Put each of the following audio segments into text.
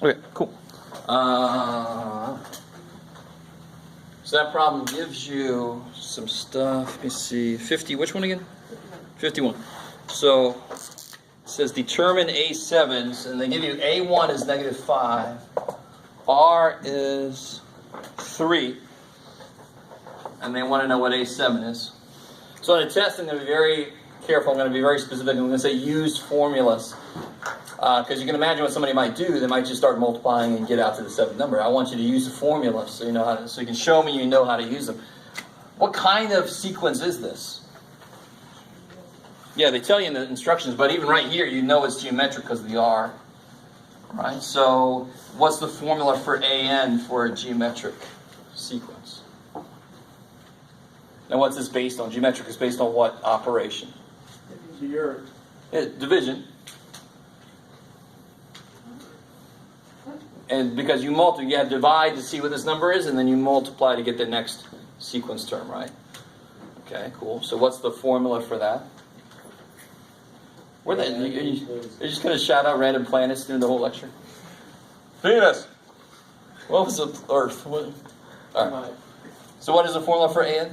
Okay, cool. So that problem gives you some stuff. Let me see. 50, which one again? 51. So it says determine A7s, and they give you A1 is -5, R is 3, and they want to know what A7 is. So in a test, I'm going to be very careful. I'm going to be very specific. I'm going to say use formulas. Because you can imagine what somebody might do. They might just start multiplying and get out to the 7th number. I want you to use the formula so you know how to, so you can show me you know how to use them. What kind of sequence is this? Yeah, they tell you in the instructions, but even right here, you know it's geometric because of the R. Right? So what's the formula for AN for a geometric sequence? Now what's this based on? Geometric is based on what operation? Division. And because you have divide to see what this number is, and then you multiply to get the next sequence term, right? Okay, cool. So what's the formula for that? You're just going to shout out random planets during the whole lecture? Venus! What was the Earth? All right. So what is the formula for AN?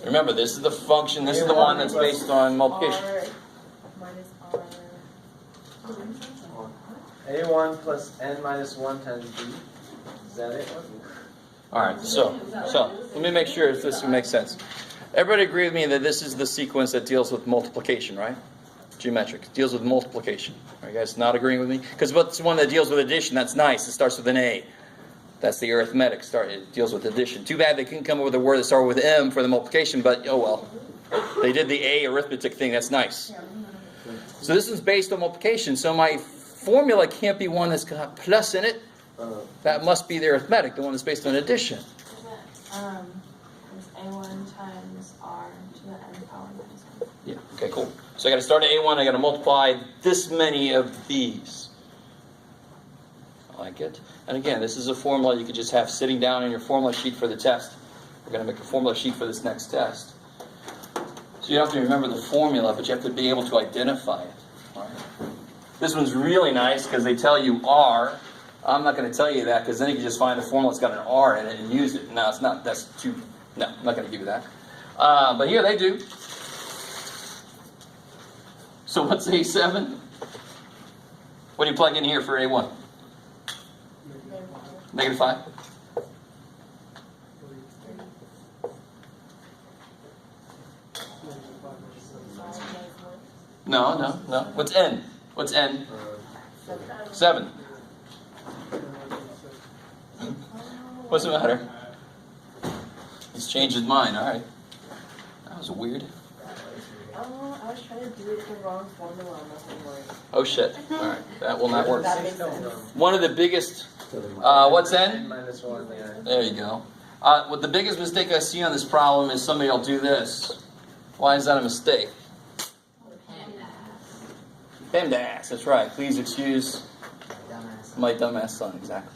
Remember, this is the function. This is the one that's based on multiplication. A1 plus n minus 1 times b. Is that it? All right, so let me make sure if this makes sense. Everybody agree with me that this is the sequence that deals with multiplication, right? Geometric. Deals with multiplication. Are you guys not agreeing with me? Because what's the one that deals with addition? That's nice. It starts with an A. That's the arithmetic. It deals with addition. Too bad they couldn't come up with a word that started with M for the multiplication, but oh well. They did the A arithmetic thing. That's nice. So this is based on multiplication. So my formula can't be one that's got plus in it. That must be the arithmetic, the one that's based on addition. Is A1 times R to the n power minus 1. Yeah, okay, cool. So I got to start at A1, I got to multiply this many of these. I like it. And again, this is a formula you could just have sitting down in your formula sheet for the test. We're going to make a formula sheet for this next test. So you don't have to remember the formula, but you have to be able to identify it. Right? This one's really nice because they tell you R. I'm not going to tell you that because then you can just find a formula that's got an R in it and use it. No, it's not. That's too. No, I'm not going to give you that. But here they do. So what's A7? What do you plug in here for A1? -5? No. What's N? What's N? 7. What's the matter? He's changed his mind. All right. That was weird. I was trying to do it the wrong formula and nothing worked. Oh shit. All right. That will not work. That makes sense. One of the biggest... what's N? Minus 1 there. There you go. What the biggest mistake I see on this problem is somebody will do this. Why is that a mistake? PEMDAS, that's right. Please excuse my dumbass son, exactly.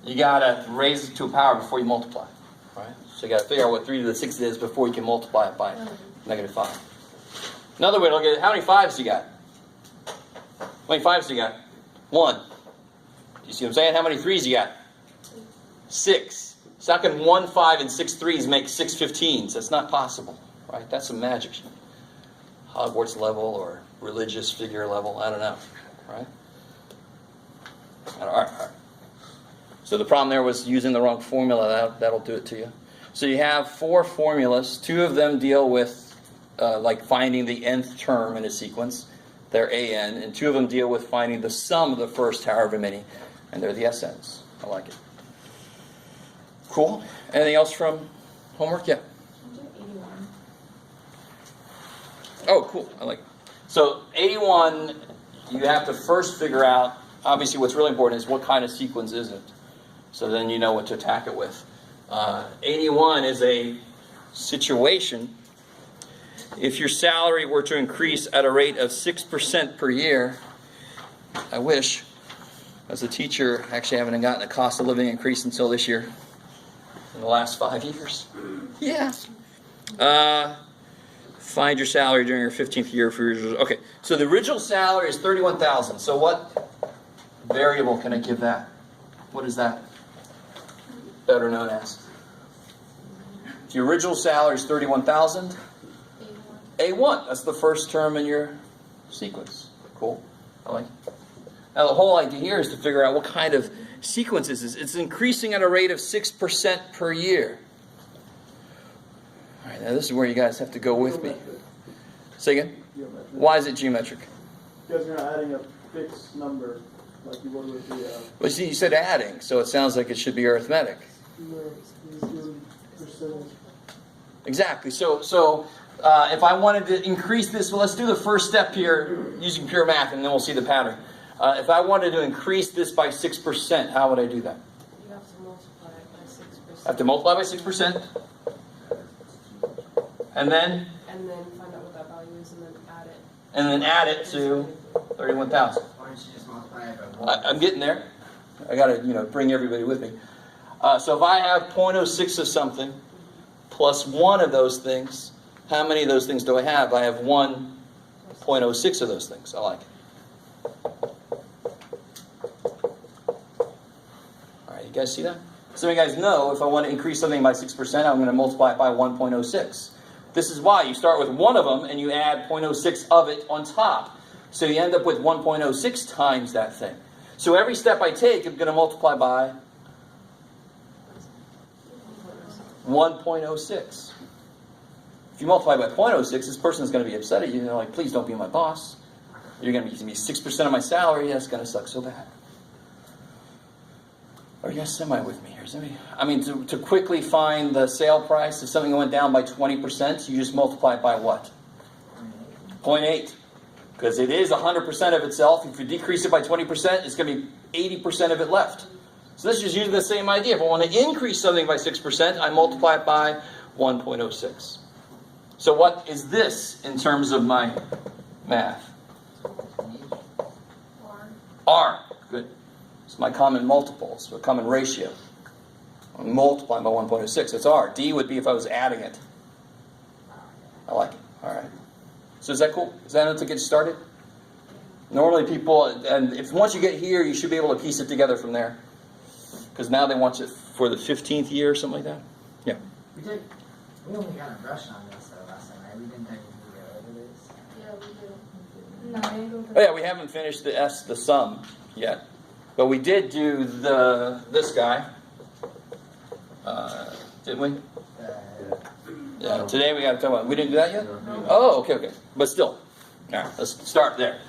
You gotta raise it to a power before you multiply, right? So you gotta figure out what 3 to the 6th is before you can multiply it by -5. Another way to look at it, how many 5s do you got? How many 5s do you got? 1. Do you see what I'm saying? How many 3s do you got? 6. So how can 1 5 and 6 3s make 6 15s? That's not possible, right? That's some magic. Hogwarts level or religious figure level, I don't know, right? All right. So the problem there was using the wrong formula. That'll do it to you. So you have 4 formulas. 2 of them deal with like finding the nth term in a sequence. They're AN. And 2 of them deal with finding the sum of the first however many. And they're the SNs. I like it. Cool. Anything else from homework? Yeah. 81. Oh, cool. I like it. So 81, you have to first figure out, obviously what's really important is what kind of sequence is it. So then you know what to attack it with. 81 is a situation if your salary were to increase at a rate of 6% per year. I wish, as a teacher, actually I haven't gotten a cost of living increase until this year, in the last 5 years. Yeah. Find your salary during your 15th year for your... Okay, so the original salary is $31,000. So what variable can I give that? What is that? Better known as? If your original salary is $31,000, A1. That's the first term in your sequence. Cool. I like it. Now the whole idea here is to figure out what kind of sequence is this. It's increasing at a rate of 6% per year. All right, now this is where you guys have to go with me. Say again? Geometric. Why is it geometric? Because you're not adding a fixed number like you would with the... Well, see, you said adding, so it sounds like it should be arithmetic. No, it's doing percentage. Exactly. So if I wanted to increase this, well, let's do the first step here using pure math, and then we'll see the pattern. If I wanted to increase this by 6%, how would I do that? You have to multiply it by 6%. I have to multiply by 6%. And then? And then find out what that value is and then add it. And then add it to 31,000. Why don't you just multiply it by 1? I'm getting there. I got to, bring everybody with me. So if I have 0.06 of something plus one of those things, how many of those things do I have? I have 1.06 of those things. I like it. All right, you guys see that? So you guys know if I want to increase something by 6%, I'm going to multiply it by 1.06. This is why you start with one of them and you add 0.06 of it on top. So you end up with 1.06 times that thing. So every step I take, I'm going to multiply by 1.06. If you multiply by 0.06, this person is going to be upset at you. They're like, please don't be my boss. You're going to be using me 6% of my salary. That's going to suck so bad. Are you guys semi with me here? To quickly find the sale price, if something went down by 20%, you just multiply it by what? 0.8. Because it is 100% of itself. If you decrease it by 20%, it's going to be 80% of it left. So this is using the same idea. If I want to increase something by 6%, I multiply it by 1.06. So what is this in terms of my math? R. Good. It's my common multiple. It's a common ratio. I'm multiplying by 1.06. It's R. D would be if I was adding it. I like it. All right. So is that cool? Is that enough to get started? Normally people, and if once you get here, you should be able to piece it together from there. Because now they want you for the 15th year or something like that. Yeah. We only got a brush on this though last time, right? We didn't technically go over this. Yeah, we do. Oh yeah, we haven't finished the sum yet. But we did do this guy. Didn't we? Yeah, today we got to talk about, we didn't do that yet? Oh, okay. But still. All right, let's start there.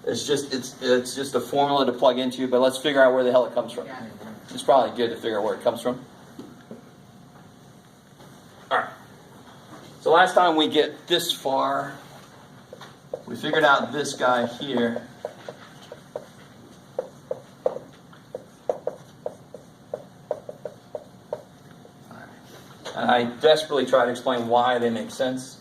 It's just a formula to plug into, but let's figure out where the hell it comes from. It's probably good to figure out where it comes from. All right. So last time we get this far, we figured out this guy here. And I desperately try to explain why they make sense.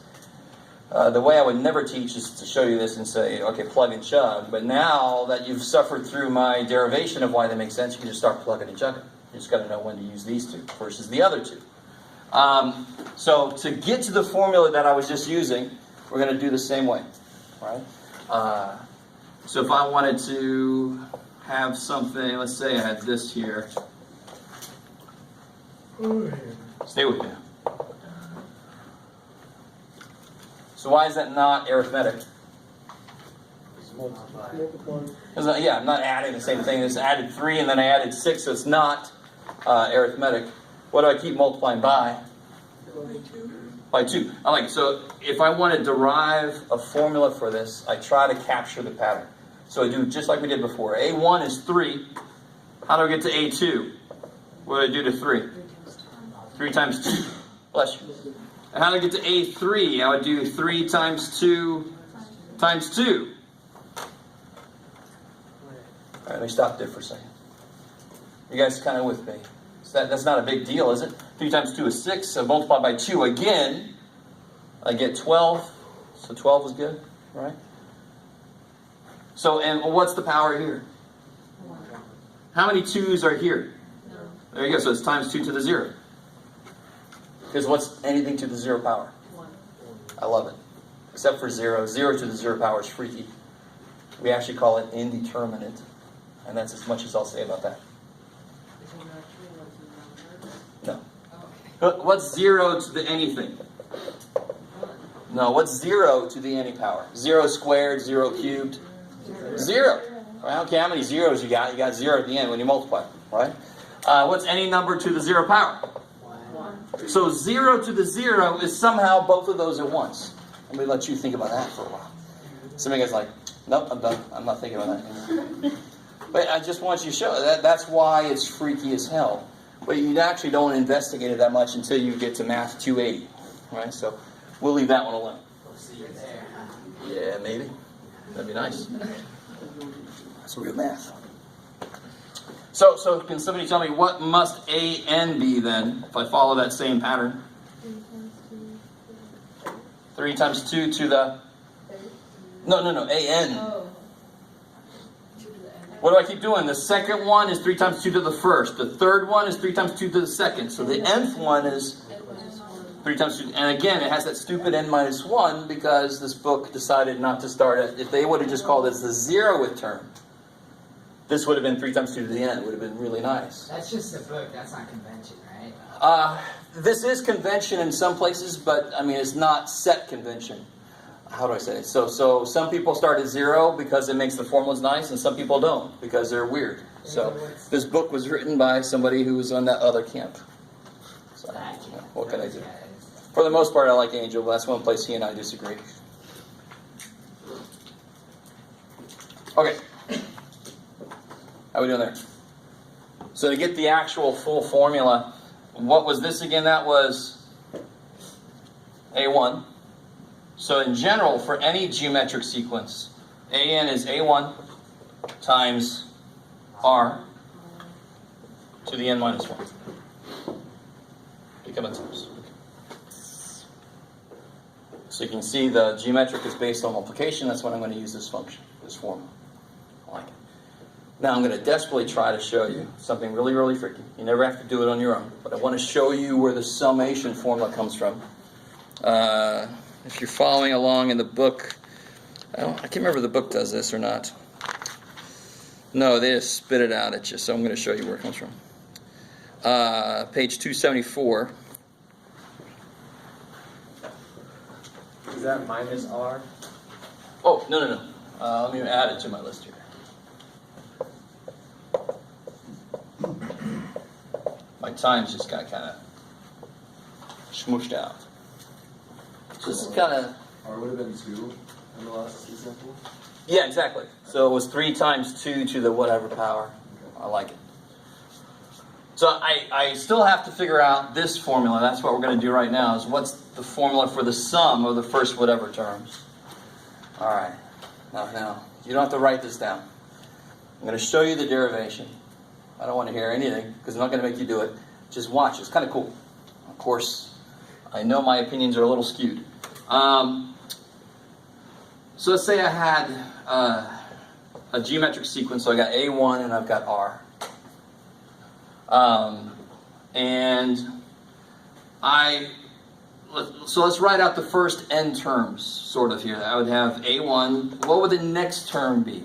The way I would never teach is to show you this and say, okay, plug and chug. But now that you've suffered through my derivation of why they make sense, you can just start plugging and chugging. You just got to know when to use these two versus the other two. So to get to the formula that I was just using, we're going to do the same way. Right? So if I wanted to have something, let's say I had this here. Stay with me. So why is that not arithmetic? Yeah, I'm not adding the same thing. It's added 3 and then I added 6, so it's not arithmetic. What do I keep multiplying by? By 2. I like it. So if I want to derive a formula for this, I try to capture the pattern. So I do just like we did before. A1 is 3. How do I get to A2? What do I do to 3? 3 times 2. Bless you. And how do I get to A3? I would do 3 times 2 times 2. All right, let me stop there for a second. You guys kind of with me? So that's not a big deal, is it? 3 times 2 is 6, so multiply by 2 again. I get 12. So 12 is good, right? So, and what's the power here? 1. How many 2's are here? No. There you go, so it's times 2 to the 0. Because what's anything to the 0 power? 1. I love it. Except for 0. 0 to the 0 power is freaky. We actually call it indeterminate. And that's as much as I'll say about that. Is it actually like a number? No. Okay. What's 0 to the anything? No, what's 0 to the any power? 0 squared, 0 cubed? 0. I don't care how many zeros you got. You got 0 at the end when you multiply, right? What's any number to the 0 power? 1. So 0 to the 0 is somehow both of those at once. Let me let you think about that for a while. Some of you guys are like, nope, I'm done. I'm not thinking about that. But I just want you to show that's why it's freaky as hell. But you actually don't investigate it that much until you get to math 280, right? So we'll leave that one alone. We'll see you there. Yeah, maybe. That'd be nice. That's real math. So can somebody tell me what must a n be then, if I follow that same pattern? 3 times 2 to the... No, a n. Oh. What do I keep doing? The second one is 3 times 2 to the first. The third one is 3 times 2 to the second. So the nth one is 3 times 2. And again, it has that stupid n minus 1 because this book decided not to start it. If they would have just called this the 0th term, this would have been 3 times 2 to the n. It would have been really nice. That's just the book. That's not convention, right? This is convention in some places, but I mean, it's not set convention. How do I say it? So some people start at 0 because it makes the formulas nice, and some people don't because they're weird. So this book was written by somebody who was on that other camp. So what can I do? For the most part, I like Angel, but that's one place he and I disagree. Okay. How are we doing there? So to get the actual full formula, what was this again? That was A1. So in general, for any geometric sequence, AN is A1 times R to the n minus 1. Become a times. So you can see the geometric is based on multiplication. That's when I'm going to use this function, this formula. I like it. Now I'm going to desperately try to show you something really, really freaky. You never have to do it on your own. But I want to show you where the summation formula comes from. If you're following along in the book, I can't remember if the book does this or not. No, they just spit it out at you, so I'm going to show you where it comes from. Page 274. Is that minus R? Oh, no. Let me add it to my list here. My times just got kind of smooshed out. So this is kind of... R would have been 2 in the last example? Yeah, exactly. So it was 3 times 2 to the whatever power. I like it. So I still have to figure out this formula. That's what we're going to do right now, is what's the formula for the sum of the first whatever terms. All right. Now, you don't have to write this down. I'm going to show you the derivation. I don't want to hear anything, because I'm not going to make you do it. Just watch. It's kind of cool. Of course, I know my opinions are a little skewed. So let's say I had a geometric sequence. So I got A1 and I've got R. So let's write out the first n terms, sort of here. I would have A1. What would the next term be?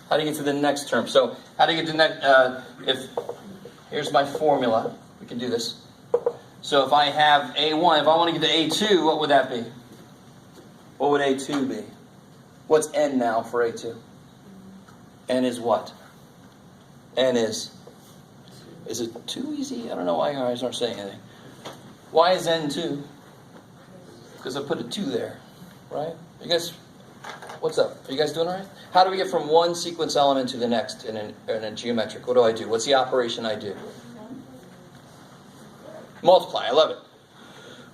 How do you get to the next term? So how do you get to the next? Here's my formula. We can do this. So if I have A1, if I want to get to A2, what would that be? What would A2 be? What's n now for A2? N is what? N is it too easy? I don't know why you guys aren't saying anything. Why is n 2? Because I put a 2 there, right? You guys, what's up? Are you guys doing all right? How do we get from one sequence element to the next in a geometric? What do I do? What's the operation I do? Multiply. I love it.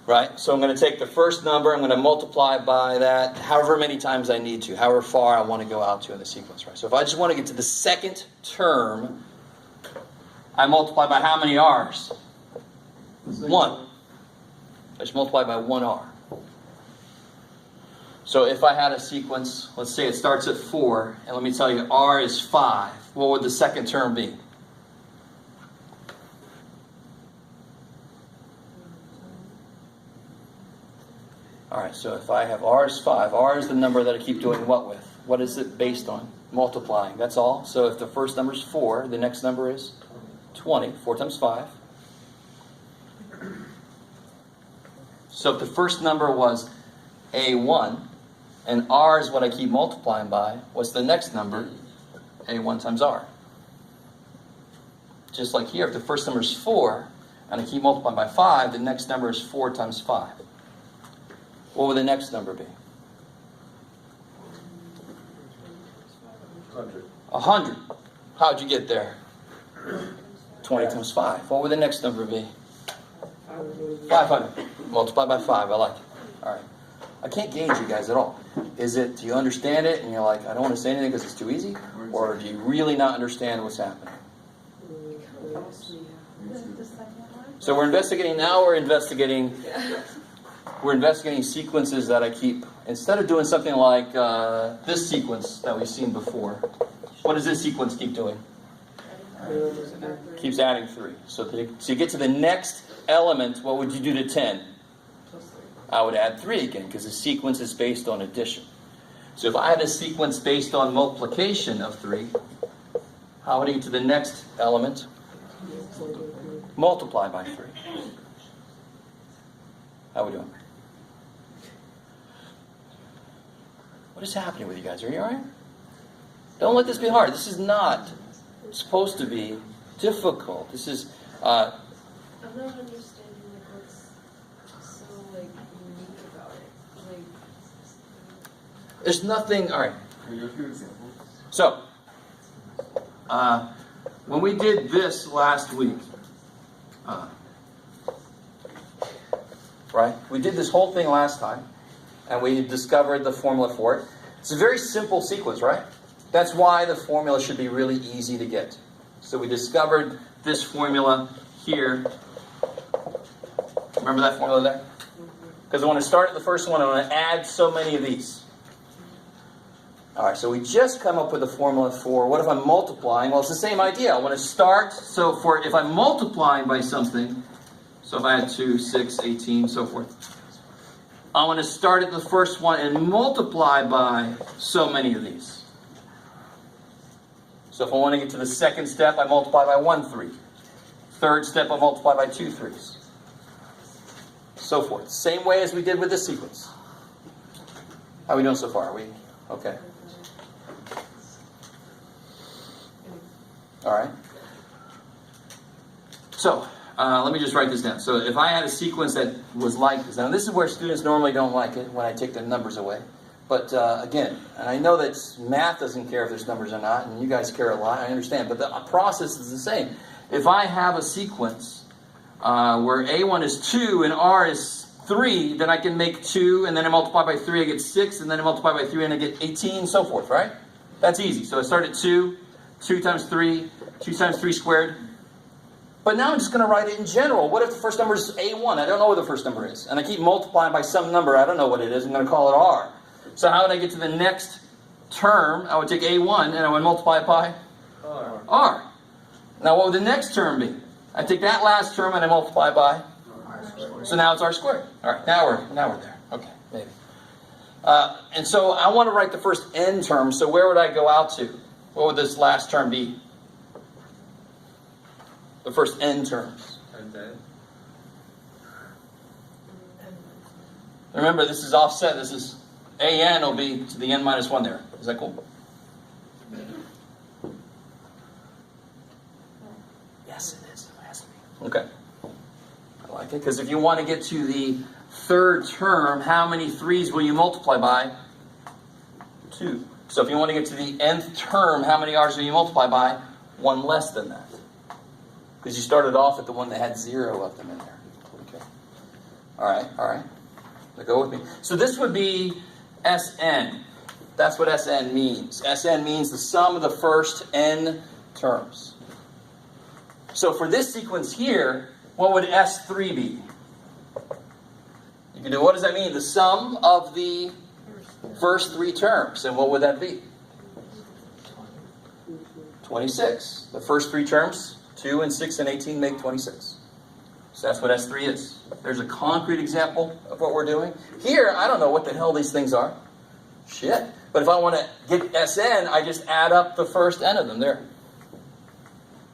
Right? So I'm going to take the first number, I'm going to multiply by that however many times I need to, however far I want to go out to in the sequence. Right? So if I just want to get to the second term, I multiply by how many r's? 1. I just multiply by 1 r. So if I had a sequence, let's say it starts at 4, and let me tell you, r is 5. What would the second term be? All right, so if I have r is 5, r is the number that I keep doing what with? What is it based on? Multiplying, that's all. So if the first number is 4, the next number is 20. 4 times 5. So if the first number was a1, and r is what I keep multiplying by, what's the next number? a1 times r. Just like here, if the first number is 4, and I keep multiplying by 5, the next number is 4 times 5. What would the next number be? 100. 100. How'd you get there? 20 times 5. What would the next number be? 500. Multiply by 5. I like it. All right. I can't gauge you guys at all. Is it, do you understand it and you're like, I don't want to say anything because it's too easy? Or do you really not understand what's happening? So we're investigating sequences that I keep, instead of doing something like this sequence that we've seen before. What does this sequence keep doing? Keeps adding 3. So you get to the next element, what would you do to 10? I would add 3 again, because the sequence is based on addition. So if I had a sequence based on multiplication of 3, how would I get to the next element? Multiply by 3. How are we doing? What is happening with you guys? Are you alright? Don't let this be hard. This is not supposed to be difficult. This is... I'm not understanding what's so unique about it. There's nothing... Alright. Can you go through examples? So, when we did this last week, right? We did this whole thing last time, and we discovered the formula for it. It's a very simple sequence, right? That's why the formula should be really easy to get. So we discovered this formula here. Remember that formula there? Because I want to start at the first one, I want to add so many of these. Alright, so we just come up with a formula for what if I'm multiplying? Well, it's the same idea. I want to start, so for if I'm multiplying by something, so if I had 2, 6, 18, so forth, I want to start at the first one and multiply by so many of these. So if I want to get to the second step, I multiply by 1 3. Third step, I multiply by 2 3s. So forth. Same way as we did with this sequence. How are we doing so far? Are we okay? All right. So, let me just write this down. So if I had a sequence that was like this, now this is where students normally don't like it, when I take the numbers away. But again, and I know that math doesn't care if there's numbers or not, and you guys care a lot, I understand, but the process is the same. If I have a sequence where A1 is 2 and R is 3, then I can make 2, and then I multiply by 3, I get 6, and then I multiply by 3, and I get 18, so forth, right? That's easy. So I start at 2, 2 times 3, 2 times 3 squared. But now I'm just going to write it in general. What if the first number is A1? I don't know what the first number is. And I keep multiplying by some number. I don't know what it is. I'm going to call it R. So how would I get to the next term? I would take A1 and I would multiply it by R. Now what would the next term be? I take that last term and I multiply by so now it's R squared. All right, now we're there. Okay, maybe. And so I want to write the first n term. So where would I go out to? What would this last term be? The first n terms. Remember, this is offset. This is an will be to the n minus 1 there. Is that cool? Yes, it is. It has to be. Okay. I like it. Because if you want to get to the third term, how many 3's will you multiply by? 2. So if you want to get to the nth term, how many r's will you multiply by? 1 less than that. Because you started off at the one that had 0 of them in there. Okay. All right. Now go with me. So this would be Sn. That's what Sn means. Sn means the sum of the first n terms. So for this sequence here, what would S3 be? You can do, what does that mean? The sum of the first 3 terms. And what would that be? 26. The first 3 terms, 2 and 6 and 18, make 26. So that's what S3 is. There's a concrete example of what we're doing. Here, I don't know what the hell these things are. Shit. But if I want to get Sn, I just add up the first n of them there.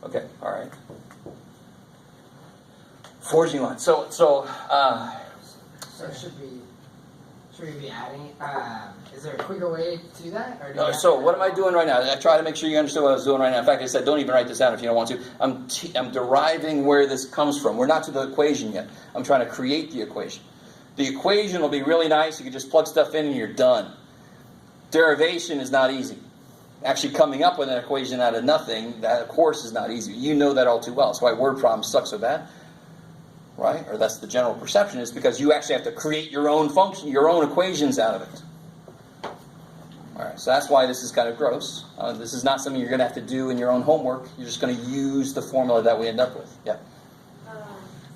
Okay, all right. Forging line. So should we be adding? Is there a quicker way to do that? Or do we have so to- what am I doing right now? I try to make sure you understand what I was doing right now. In fact, I said don't even write this down if you don't want to. I'm deriving where this comes from. We're not to the equation yet. I'm trying to create the equation. The equation will be really nice. You can just plug stuff in and you're done. Derivation is not easy. Actually coming up with an equation out of nothing, that of course is not easy. You know that all too well. That's why word problems suck so bad. Right? Or that's the general perception, is because you actually have to create your own function, your own equations out of it. Alright, so that's why this is kind of gross. This is not something you're going to have to do in your own homework. You're just going to use the formula that we end up with. Yeah.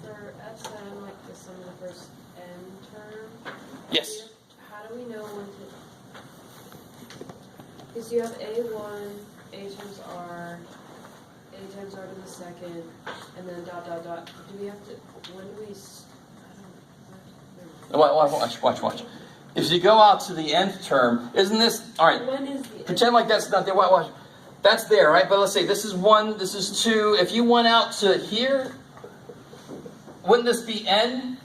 For Sn, like the sum of the first n term. Yes. How do we know when to? Because you have a1, a times r, a times r to the second, and then dot dot dot. Do we have to? When do we? Watch. If you go out to the nth term, isn't this all right? When is the? Pretend like that's not there. Watch. That's there, right? But let's say this is 1, this is 2. If you went out to here, wouldn't this be n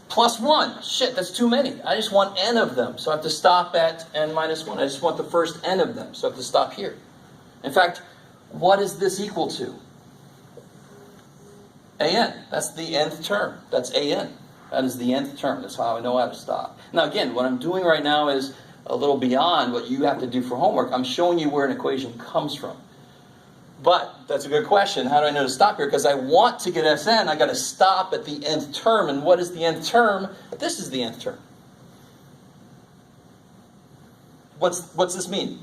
plus 1? Shit, that's too many. I just want n of them. So I have to stop at n minus 1. I just want the first n of them. So I have to stop here. In fact, what is this equal to? an. That's the nth term. That's an. That is the nth term. That's how I know how to stop. Now again, what I'm doing right now is a little beyond what you have to do for homework. I'm showing you where an equation comes from. But that's a good question. How do I know to stop here? Because I want to get Sn, I got to stop at the nth term. And what is the nth term? This is the nth term. What's this mean?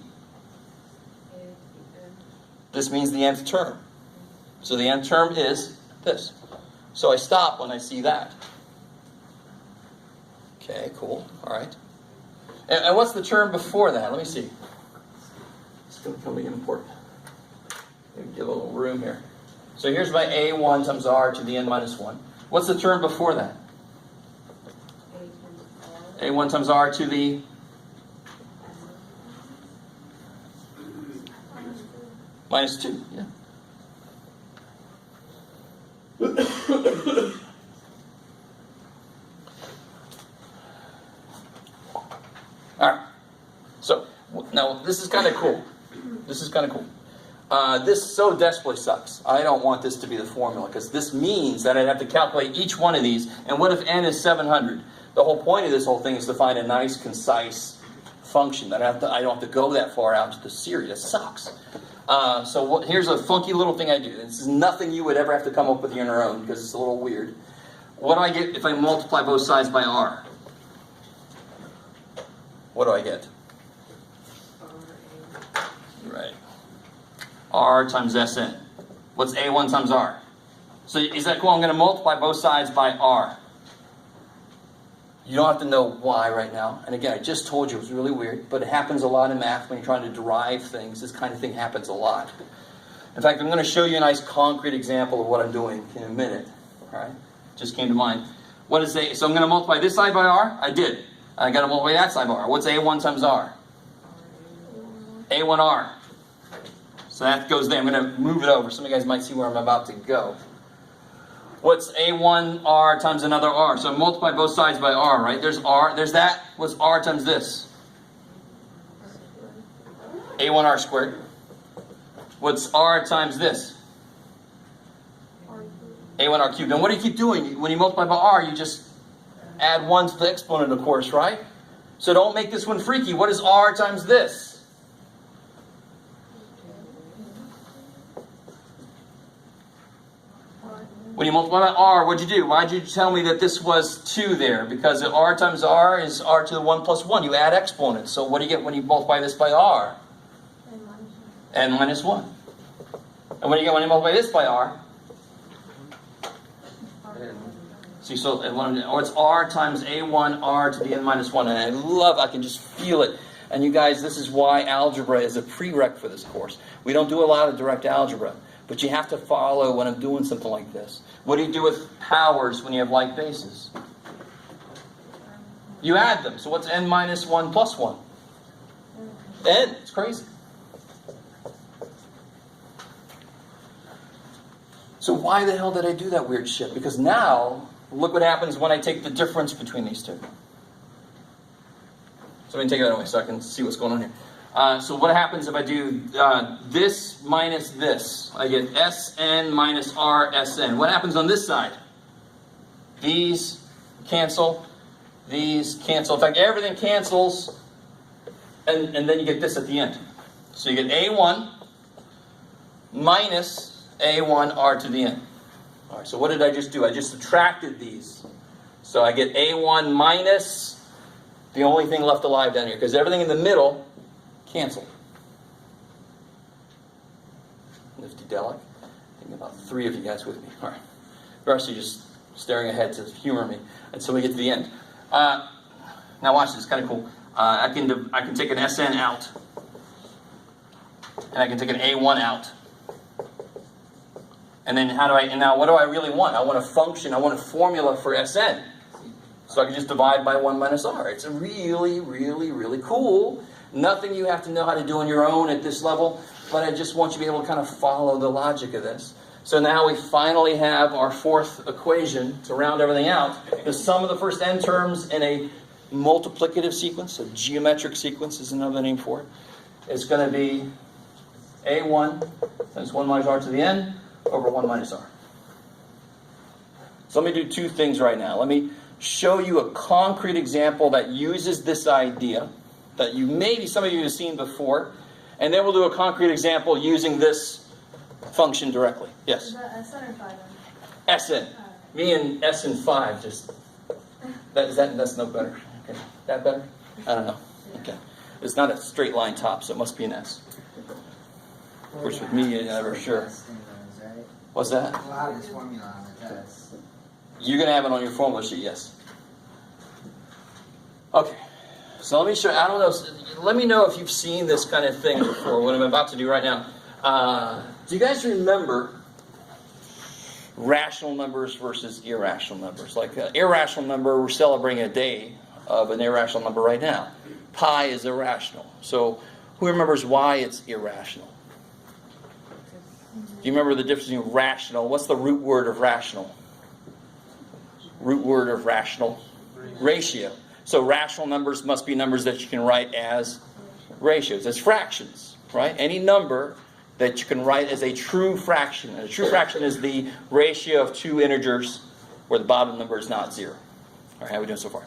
This means the nth term. So the nth term is this. So I stop when I see that. Okay, cool. All right. And what's the term before that? Let me see. It's going to become important. Let me give a little room here. So here's my a1 times r to the n minus 1. What's the term before that? a1 times r to the minus 2. Yeah. All right. So now this is kind of cool. This is kind of cool. This so desperately sucks. I don't want this to be the formula because this means that I'd have to calculate each one of these. And what if n is 700? The whole point of this whole thing is to find a nice, concise function that I don't have to go that far out to the series. It sucks. Here's a funky little thing I do. This is nothing you would ever have to come up with on your own because it's a little weird. What do I get if I multiply both sides by r? What do I get? Right. R times Sn. What's a1 times r? So is that cool? I'm going to multiply both sides by r. You don't have to know why right now. And again, I just told you it was really weird, but it happens a lot in math when you're trying to derive things. This kind of thing happens a lot. In fact, I'm going to show you a nice concrete example of what I'm doing in a minute. All right? Just came to mind. What is a? So I'm going to multiply this side by r. I did. I got to multiply that side by r. What's a1 times r? a1r. So that goes there. I'm going to move it over. Some of you guys might see where I'm about to go. What's a1r times another r? So multiply both sides by r, right? There's r. There's that. What's r times this? a1r squared. What's r times this? a1r cubed. And what do you keep doing? When you multiply by r, you just add 1 to the exponent, of course, right? So don't make this one freaky. What is r times this? When you multiply by r, what'd you do? Why'd you tell me that this was 2 there? Because r times r is r to the 1 plus 1. You add exponents. So what do you get when you multiply this by r? N minus 1. And what do you get when you multiply this by r? See, so it's r times a1 r to the n minus 1. And I can just feel it. And you guys, this is why algebra is a prereq for this course. We don't do a lot of direct algebra. But you have to follow when I'm doing something like this. What do you do with powers when you have like bases? You add them. So what's n minus 1 plus 1? N. It's crazy. So why the hell did I do that weird shit? Because now, look what happens when I take the difference between these two. So let me take that away so I can see what's going on here. So what happens if I do this minus this? I get Sn minus Rsn. What happens on this side? These cancel. These cancel. In fact, everything cancels. And then you get this at the end. So you get A1 minus A1 R to the n. All right, so what did I just do? I just subtracted these. So I get A1 minus the only thing left alive down here, because everything in the middle canceled. Nifty Delic. I think about 3 of you guys with me. All right. The rest of you just staring ahead to humor me until we get to the end. Now watch this. It's kind of cool. I can take an Sn out, and I can take an A1 out. And then now what do I really want? I want a function, I want a formula for Sn. So I can just divide by 1 minus R. It's a really, really, really cool. Nothing you have to know how to do on your own at this level, but I just want you to be able to kind of follow the logic of this. So now we finally have our 4th equation to round everything out. The sum of the first n terms in a multiplicative sequence, a geometric sequence is another name for it. It's going to be A1 times 1 minus R to the n over 1 minus R. So let me do 2 things right now. Let me show you a concrete example that uses this idea that maybe some of you have seen before, and then we'll do a concrete example using this function directly. Yes? Is that Sn or 5? Sn. Me and S and 5 just... That's no better. Okay. That better? I don't know. Okay. It's not a straight line top, so it must be an S. Of course, with me, you're never sure. What's that? We'll have this formula on the test. You're going to have it on your formula sheet, yes. Okay. So let me show you. I don't know. Let me know if you've seen this kind of thing before, what I'm about to do right now. Do you guys remember rational numbers versus irrational numbers? Like an irrational number, we're celebrating a day of an irrational number right now. Pi is irrational. So who remembers why it's irrational? Do you remember the difference between rational? What's the root word of rational? Root word of rational? Ratio. So rational numbers must be numbers that you can write as ratios, as fractions, right? Any number that you can write as a true fraction. And a true fraction is the ratio of 2 integers where the bottom number is not 0. All right, how are we doing so far?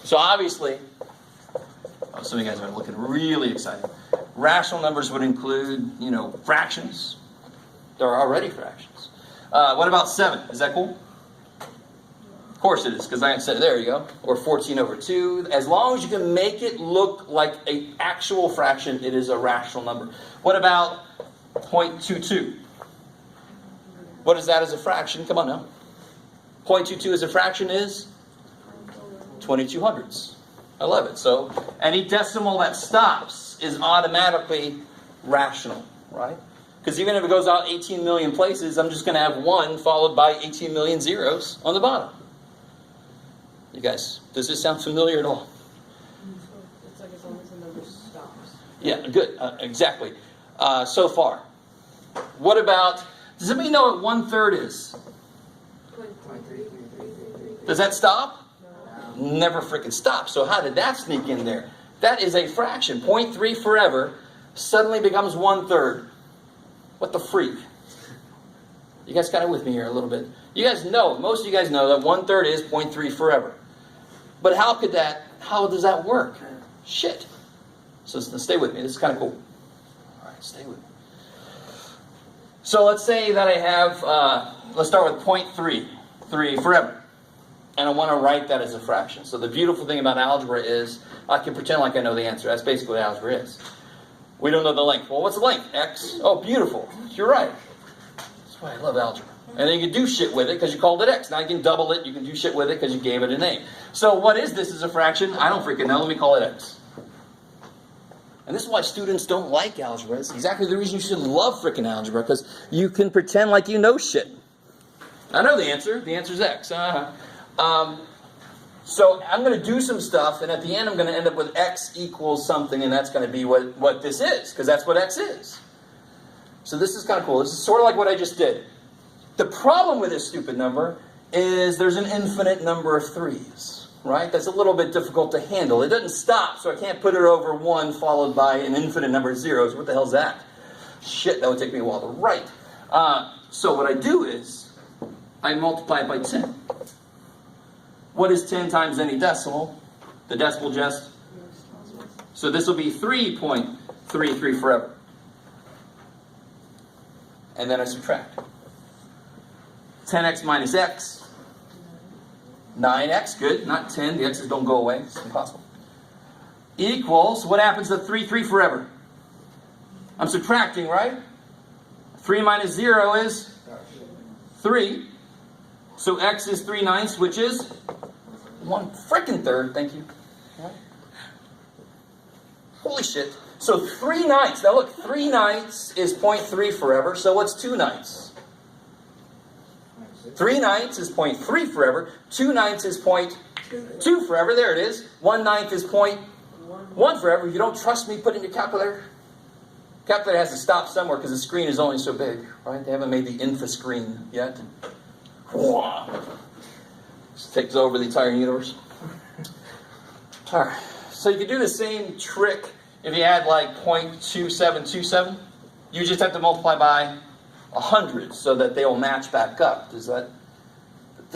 So obviously, some of you guys are looking really excited. Rational numbers would include, fractions. There are already fractions. What about 7? Is that cool? Of course it is, because I said, there you go. Or 14 over 2. As long as you can make it look like an actual fraction, it is a rational number. What about 0.22? What is that as a fraction? Come on now. 0.22 as a fraction is 22 hundredths. I love it. So any decimal that stops is automatically rational, right? Because even if it goes out 18 million places, I'm just going to have 1 followed by 18 million zeros on the bottom. You guys, does this sound familiar at all? It's like as long as the number stops. Yeah, good. Exactly. So far. What about, does anybody know what 1/3 is? Does that stop? No. Never freaking stops. So how did that sneak in there? That is a fraction. 0.3 forever suddenly becomes 1/3. What the freak? You guys kind of with me here a little bit. You guys know, most of you guys know that 1/3 is 0.3 forever. But how does that work? Shit. So stay with me. This is kind of cool. All right, stay with me. So let's say that I have, let's start with 0.3 forever. And I want to write that as a fraction. So the beautiful thing about algebra is I can pretend like I know the answer. That's basically what algebra is. We don't know the length. Well, what's the length? X. Oh, beautiful. You're right. That's why I love algebra. And then you can do shit with it because you called it X. Now you can double it. You can do shit with it because you gave it a name. So what is this as a fraction? I don't freaking know. Let me call it X. And this is why students don't like algebra. It's exactly the reason you should love frickin' algebra, because you can pretend like you know shit. I know the answer. The answer is X. So I'm going to do some stuff, and at the end I'm going to end up with X equals something, and that's going to be what this is, because that's what X is. So this is kind of cool. This is sort of like what I just did. The problem with this stupid number is there's an infinite number of 3's, right? That's a little bit difficult to handle. It doesn't stop, so I can't put it over 1 followed by an infinite number of zeros. What the hell's that? Shit, that would take me a while to write. So what I do is I multiply it by 10. What is 10 times any decimal? The decimal just? So this will be 3.33 forever. And then I subtract. 10x minus x. 9x, good. Not 10. The x's don't go away. It's impossible. Equals, what happens to 3 forever? I'm subtracting, right? 3 minus 0 is 3. So x is 3/9, which is 1/3. Thank you. Right. Holy shit. So 3/9. Now look, 3/9 is 0.3 forever. So what's 2/9? 3/9 is 0.3 forever. 2/9 is 0.2 forever. There it is. 1/9 is 0.1 forever. If you don't trust me, put in your calculator. Calculator has to stop somewhere because the screen is only so big, right? They haven't made the info screen yet. Just takes over the entire universe. All right. So you can do the same trick if you had like 0.2727. You just have to multiply by 100 so that they will match back up. Does that